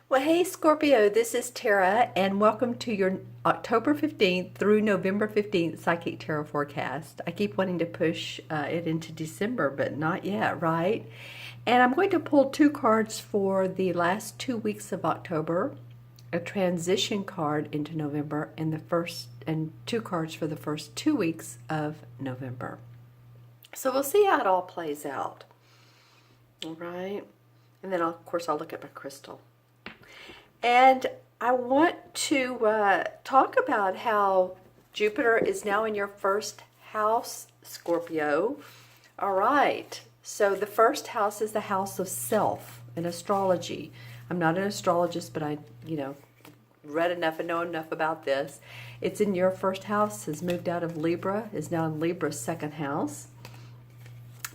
Well, hey Scorpio, this is Tara, and welcome to your October 15th through November 15th Psychic Tarot forecast. I keep wanting to push it into December, but not yet, right? And I'm going to pull two cards for the last 2 weeks of October, a transition card into November, and two cards for the first 2 weeks of November. So we'll see how it all plays out. All right. And then, of course, I'll look at my crystal. And I want to talk about how Jupiter is now in your first house, Scorpio. All right. So the first house is the house of self in astrology. I'm not an astrologist, but I, read enough and know enough about this. It's in your first house, has moved out of Libra, is now in Libra's second house.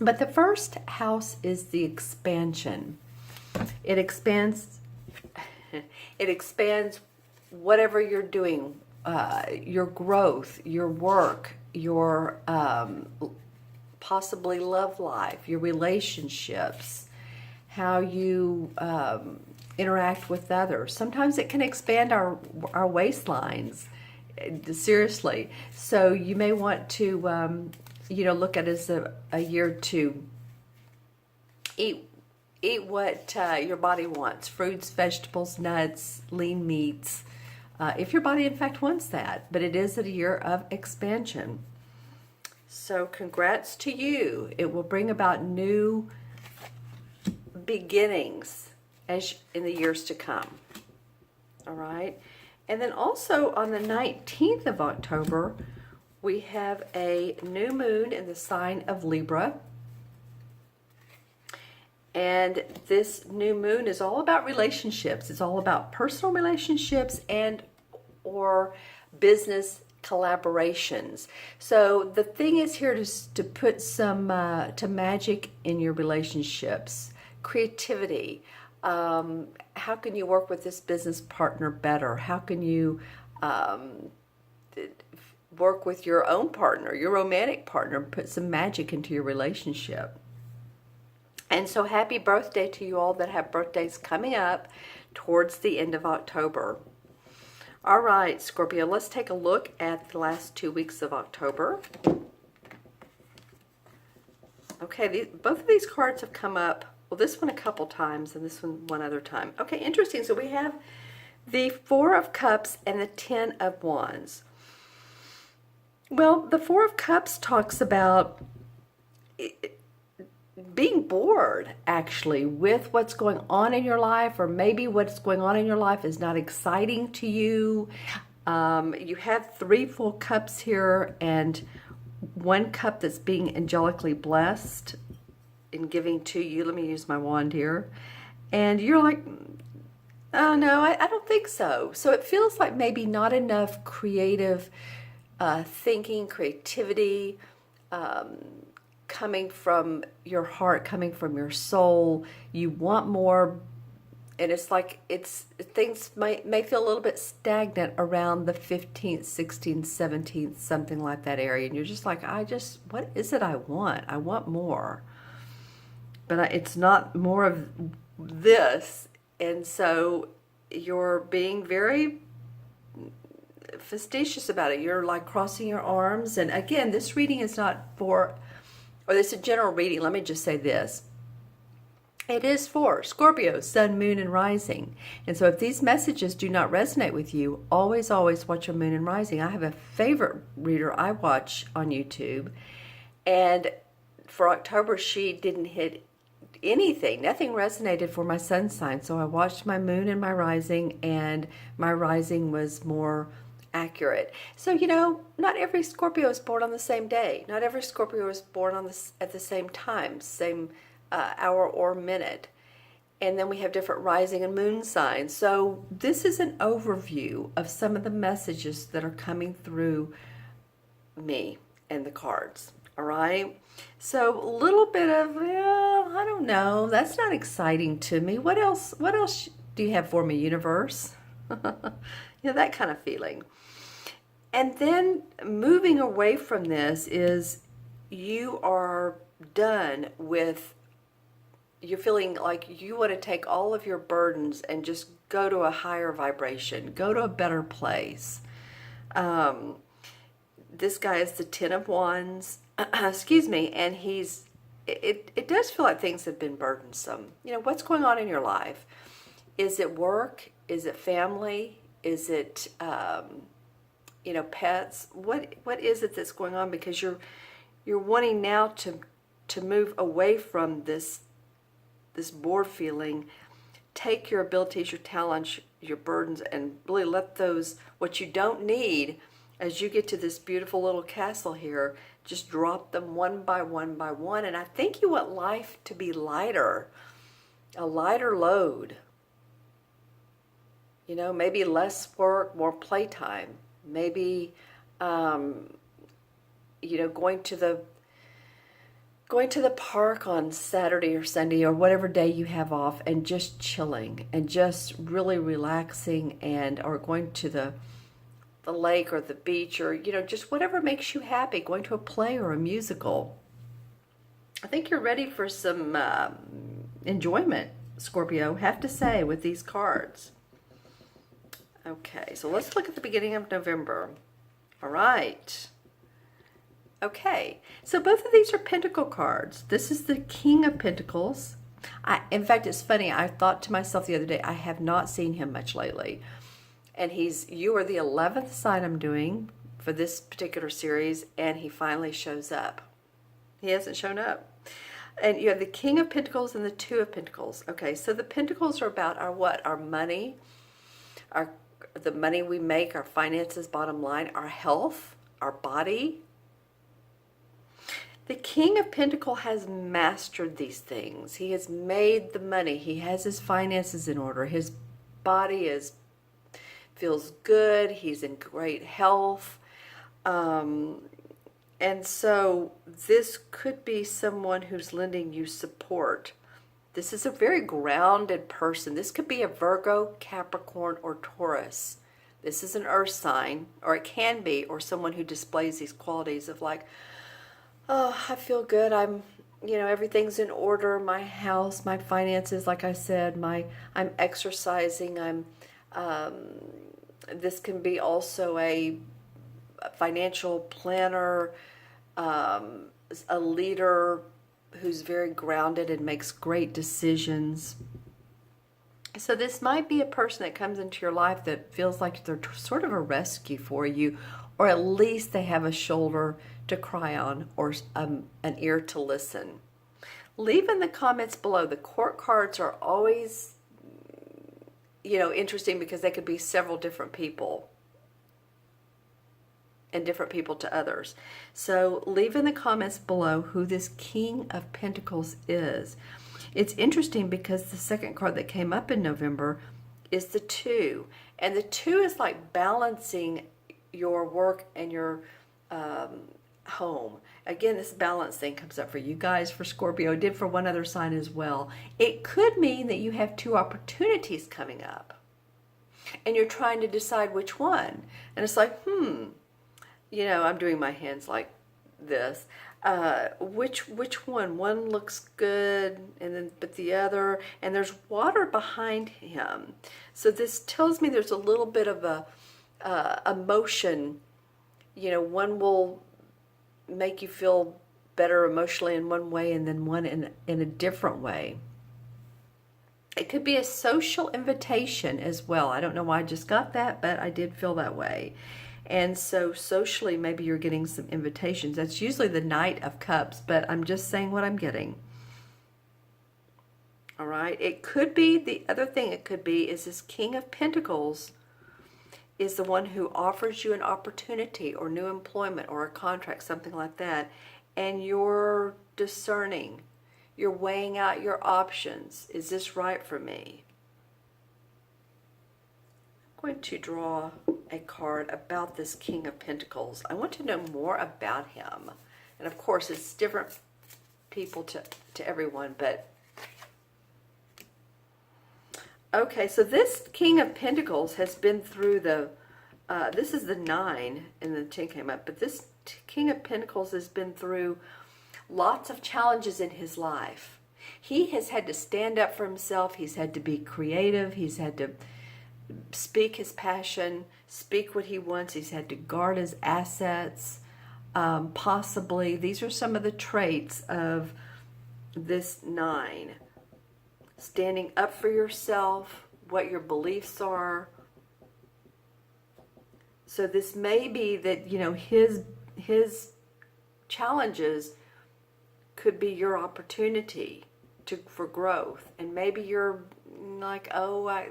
But the first house is the expansion. It expands whatever you're doing, your growth, your work, your possibly love life, your relationships, how you interact with others. Sometimes it can expand our waistlines, seriously. So you may want to, look at it as a year to eat what your body wants. Fruits, vegetables, nuts, lean meats. If your body in fact wants that. But it is a year of expansion. So congrats to you. It will bring about new beginnings in the years to come. All right. And then also on the 19th of October, we have a new moon in the sign of Libra. And this new moon is all about relationships. It's all about personal relationships and or business collaborations. So the thing is here to put some to magic in your relationships, creativity. How can you work with this business partner better? How can you work with your own partner, your romantic partner, put some magic into your relationship? And so happy birthday to you all that have birthdays coming up towards the end of October. All right, Scorpio, let's take a look at the last 2 weeks of October. Okay, both of these cards have come up. Well, this one a couple times and this one other time. Okay, interesting. So we have the Four of Cups and the Ten of Wands. Well, the Four of Cups talks about being bored, actually, with what's going on in your life, or maybe what's going on in your life is not exciting to you. You have 3 full cups here and 1 cup that's being angelically blessed in giving to you. Let me use my wand here. And you're like, oh no, I don't think so. So it feels like maybe not enough creative thinking, creativity, coming from your heart, coming from your soul. You want more, and it's like things may feel a little bit stagnant around the 15th, 16th, 17th, something like that area, and you're just like, what is it I want? I want more, but it's not more of this, and so you're being very fastidious about it. You're like crossing your arms, and again, this reading is not for, or this is a general reading. Let me just say this. It is for Scorpio, Sun, Moon, and Rising. And so if these messages do not resonate with you, always watch your Moon and Rising. I have a favorite reader I watch on YouTube. And for October, she didn't hit anything. Nothing resonated for my sun sign. So I watched my Moon and my Rising, and my Rising was more accurate. So, not every Scorpio is born on the same day. Not every Scorpio is born at the same time, same hour or minute. And then we have different rising and moon signs. So this is an overview of some of the messages that are coming through me and the cards. All right. So a little bit of, I don't know. That's not exciting to me. What else do you have for me, universe? That kind of feeling. And then moving away from this is you are done with you're feeling like you want to take all of your burdens and just go to a higher vibration, go to a better place. This guy is the Ten of Wands, excuse me, and it does feel like things have been burdensome. You know, what's going on in your life? Is it work? Is it family? Is it, you know, pets? What is it that's going on? Because you're wanting now to move away from this bored feeling, take your abilities, your talents, your burdens, and really let those, what you don't need, as you get to this beautiful little castle here, just drop them one by one by one. And I think you want life to be lighter, a lighter load. You know, maybe less work, more playtime. Maybe, you know, going to the park on Saturday or Sunday or whatever day you have off, and just chilling and just really relaxing, and or going to the lake or the beach, or, you know, just whatever makes you happy, going to a play or a musical. I think you're ready for some enjoyment, Scorpio, have to say, with these cards. Okay, so let's look at the beginning of November. All right. Okay, so both of these are Pentacle cards. This is the King of Pentacles. In fact, it's funny, I thought to myself the other day, I have not seen him much lately. And you are the 11th sign I'm doing for this particular series, and he finally shows up. He hasn't shown up. And you have the King of Pentacles and the Two of Pentacles. Okay, so the Pentacles are about our what? Our money, the money we make, our finances, bottom line, our health, our body. The King of Pentacles has mastered these things. He has made the money. He has his finances in order. His body feels good. He's in great health. And so this could be someone who's lending you support. This is a very grounded person. This could be a Virgo, Capricorn, or Taurus. This is an earth sign, or it can be, or someone who displays these qualities of like, oh, I feel good. You know, everything's in order. My house, my finances, like I said, I'm exercising. This can be also a financial planner, a leader who's very grounded and makes great decisions. So this might be a person that comes into your life that feels like they're sort of a rescue for you, or at least they have a shoulder to cry on, or an ear to listen. Leave in the comments below. The court cards are always, you know, interesting because they could be several different people and different people to others. So leave in the comments below who this King of Pentacles is. It's interesting because the second card that came up in November is the Two. And the Two is like balancing your work and your home. Again, this balance thing comes up for you guys, for Scorpio. It did for one other sign as well. It could mean that you have two opportunities coming up, and you're trying to decide which one. And it's like, you know, I'm doing my hands like this. Which one? One looks good, and then but the other, and there's water behind him. So this tells me there's a little bit of a emotion. You know, one will make you feel better emotionally in one way, and then one in a different way. It could be a social invitation as well. I don't know why I just got that, but I did feel that way. And so socially, maybe you're getting some invitations. That's usually the Knight of Cups, but I'm just saying what I'm getting. All right. It could be, the other thing it could be is this King of Pentacles is the one who offers you an opportunity or new employment or a contract, something like that. And you're discerning. You're weighing out your options. Is this right for me? I'm going to draw a card about this King of Pentacles. I want to know more about him. And of course, it's different people to everyone, but okay, so this King of Pentacles has been through this is the 9 and the 10 came up, but this King of Pentacles has been through lots of challenges in his life. He has had to stand up for himself. He's had to be creative. He's had to speak his passion, speak what he wants. He's had to guard his assets. Possibly, these are some of the traits of this 9. Standing up for yourself, what your beliefs are. So this may be that, you know, his challenges could be your opportunity for growth. And maybe you're like, oh,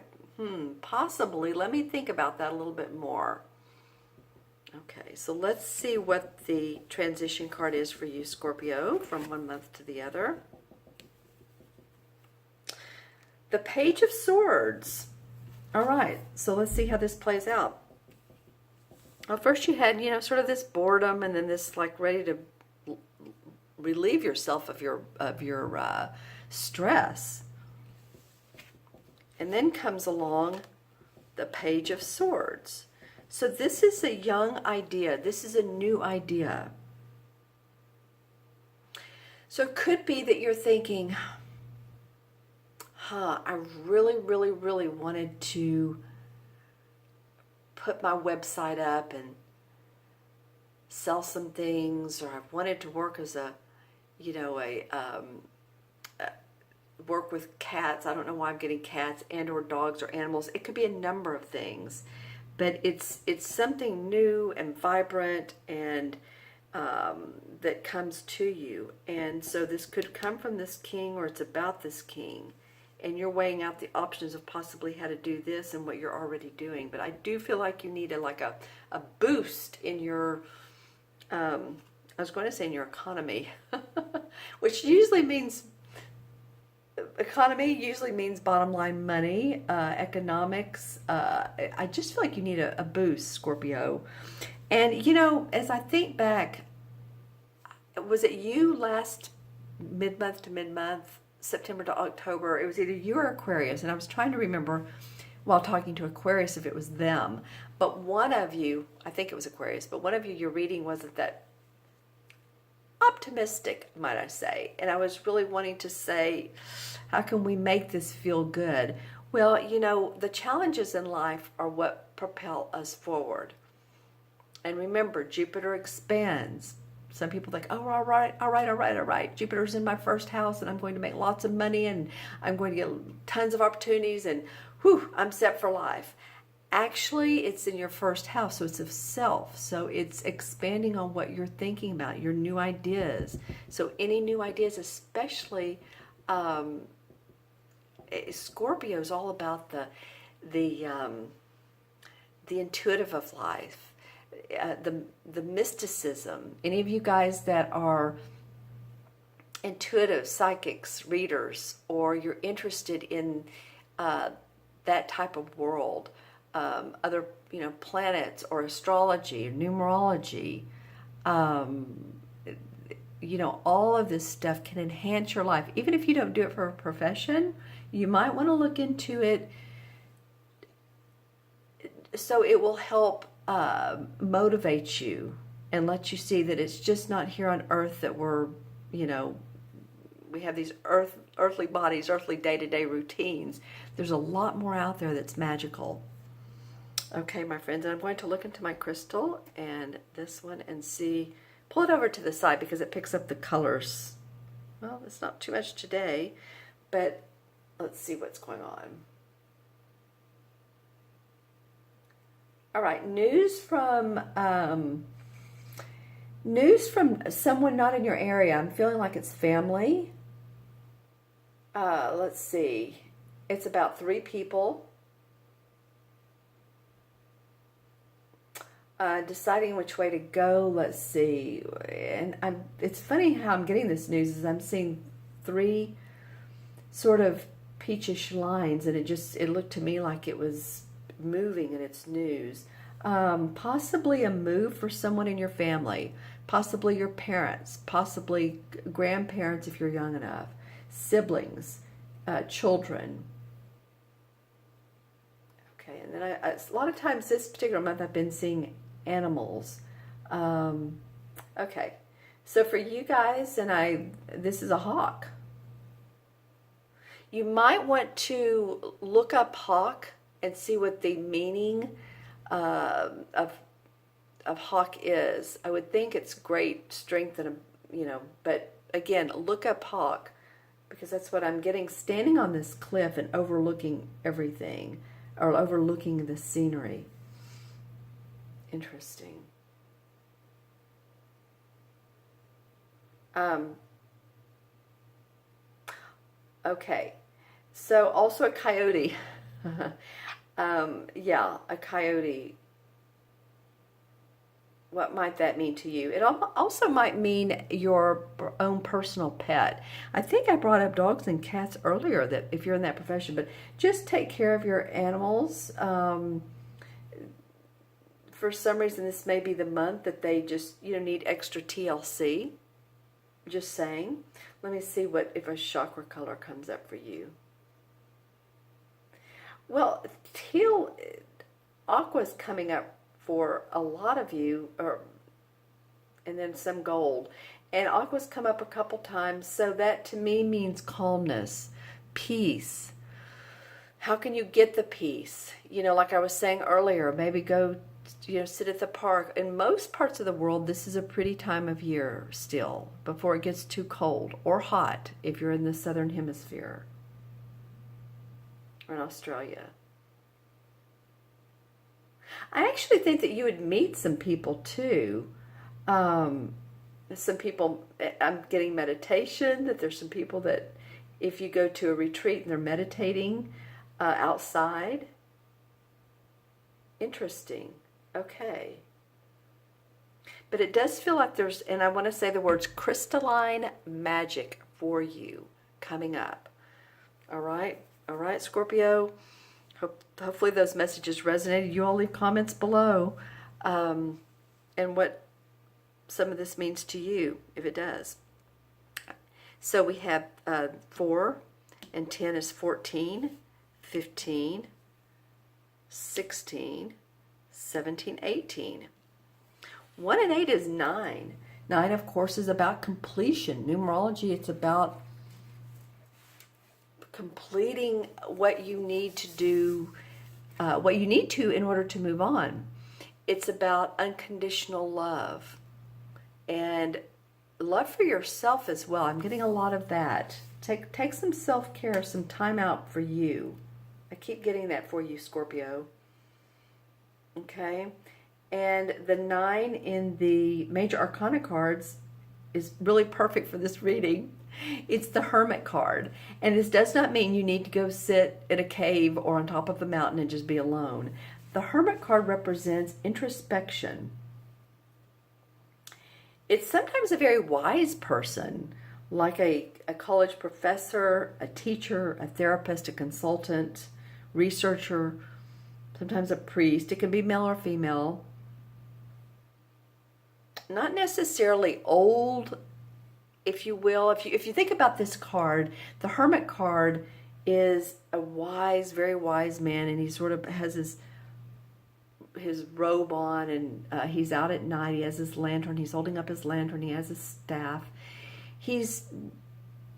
possibly. Let me think about that a little bit more. Okay, so let's see what the transition card is for you, Scorpio, from one month to the other. The Page of Swords. All right, so let's see how this plays out. Well, first you had, you know, sort of this boredom, and then this like ready to relieve yourself of your stress. And then comes along the Page of Swords. So this is a young idea. This is a new idea. So it could be that you're thinking, I really, really, really wanted to put my website up and sell some things, or I wanted to work as a, you know, work with cats. I don't know why I'm getting cats and or dogs or animals. It could be a number of things, but it's something new and vibrant and that comes to you. And so this could come from this king, or it's about this king. And you're weighing out the options of possibly how to do this and what you're already doing. But I do feel like you need a boost in your, I was going to say in your economy, which usually means, economy usually means bottom line money, economics. I just feel like you need a boost, Scorpio. And, you know, as I think back, was it you last mid-month to mid-month, September to October, it was either you or Aquarius, and I was trying to remember while talking to Aquarius if it was them, but one of you, I think it was Aquarius, but one of you, your reading wasn't that optimistic, might I say, and I was really wanting to say, how can we make this feel good? Well, you know, the challenges in life are what propel us forward. And remember, Jupiter expands. Some people think, oh, all right. Jupiter's in my first house and I'm going to make lots of money and I'm going to get tons of opportunities and whew, I'm set for life. Actually, it's in your first house, so it's of self. So it's expanding on what you're thinking about, your new ideas. So any new ideas, especially Scorpio is all about the intuitive of life. The mysticism. Any of you guys that are intuitive, psychics, readers, or you're interested in that type of world, other, you know, planets or astrology or numerology, you know, all of this stuff can enhance your life. Even if you don't do it for a profession, you might want to look into it so it will help motivate you and let you see that it's just not here on earth that we're, you know, we have these earthly bodies, earthly day-to-day routines. There's a lot more out there that's magical. Okay, my friends, and I'm going to look into my crystal and this one and see, pull it over to the side because it picks up the colors. Well, it's not too much today, but let's see what's going on. All right, news from someone not in your area. I'm feeling like it's family. Let's see. It's about 3 people. Deciding which way to go. Let's see. And it's funny how I'm getting this news is I'm seeing 3 sort of peachish lines, and it looked to me like it was moving in its news. Possibly a move for someone in your family, possibly your parents, possibly grandparents if you're young enough, siblings, children. Okay, and then a lot of times this particular month I've been seeing animals. Okay, so for you guys, and this is a hawk. You might want to look up hawk and see what the meaning of hawk is. I would think it's great strength and, but again, look up hawk, because that's what I'm getting, standing on this cliff and overlooking everything, or overlooking the scenery. Interesting. Okay, so also a coyote. Yeah, a coyote. What might that mean to you? It also might mean your own personal pet. I think I brought up dogs and cats earlier, that if you're in that profession, but just take care of your animals. For some reason, this may be the month that they just, need extra TLC. Just saying. Let me see if a chakra color comes up for you. Well, teal, aqua's coming up for a lot of you, and then some gold. And aqua's come up a couple times, so that to me means calmness, peace. How can you get the peace? Like I was saying earlier, maybe go, sit at the park. In most parts of the world, this is a pretty time of year still, before it gets too cold or hot if you're in the southern hemisphere or in Australia. I actually think that you would meet some people too. Some people, I'm getting meditation, that there's some people that if you go to a retreat and they're meditating outside. Interesting. Okay. But it does feel like there's, and I want to say the words crystalline magic for you coming up. All right, Scorpio. Hopefully those messages resonated. You all leave comments below, and what some of this means to you, if it does. So we have 4 and 10 is 14, 15, 16, 17, 18. 1 and 8 is 9. 9, of course, is about completion. Numerology, it's about completing what you need to do, in order to move on. It's about unconditional love and love for yourself as well. I'm getting a lot of that. Take some self-care, some time out for you. I keep getting that for you, Scorpio. Okay, and the 9 in the major arcana cards is really perfect for this reading. It's the Hermit card, and this does not mean you need to go sit in a cave or on top of a mountain and just be alone. The Hermit card represents introspection. It's sometimes a very wise person, like a college professor, a teacher, a therapist, a consultant, researcher, sometimes a priest. It can be male or female. Not necessarily old, if you will. If you think about this card, the Hermit card is a wise, very wise man, and he sort of has his robe on, and he's out at night. He has his lantern. He's holding up his lantern. He has his staff. He's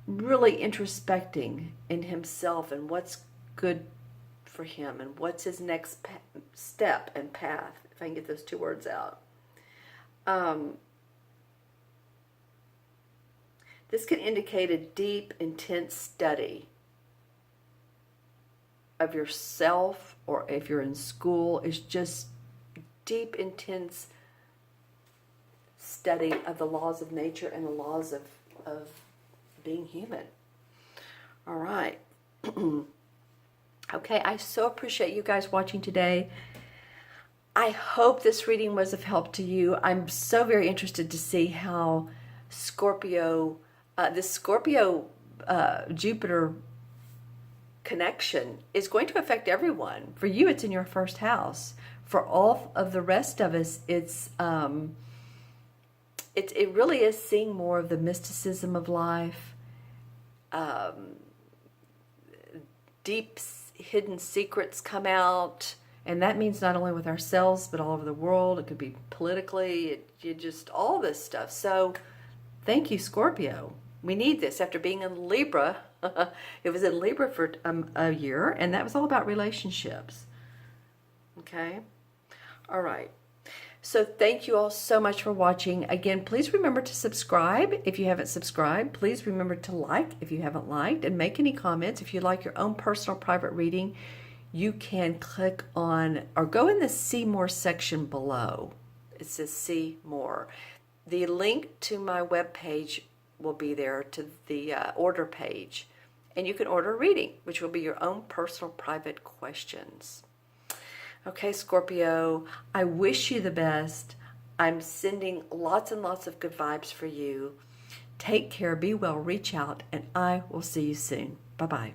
really introspecting in himself and what's good for him and what's his next step and path, if I can get those two words out. This can indicate a deep, intense study of yourself, or if you're in school, it's just deep, intense study of the laws of nature and the laws of being human. All right. Okay, I so appreciate you guys watching today. I hope this reading was of help to you. I'm so very interested to see how Scorpio, this Scorpio Jupiter connection is going to affect everyone. For you, it's in your first house. For all of the rest of us, it really is seeing more of the mysticism of life, deep hidden secrets come out, and that means not only with ourselves but all over the world. It could be politically, just all this stuff. So thank you, Scorpio. We need this after being in Libra It was in Libra for a year, and that was all about relationships. Okay? All right. So thank you all so much for watching. Again, please remember to subscribe if you haven't subscribed. Please remember to like if you haven't liked, and make any comments. If you'd like your own personal private reading, you can click on or go in the See More section below. It says See More. The link to my webpage will be there, to the order page. And you can order a reading, which will be your own personal private questions. Okay, Scorpio, I wish you the best. I'm sending lots and lots of good vibes for you. Take care, be well, reach out, and I will see you soon. Bye-bye.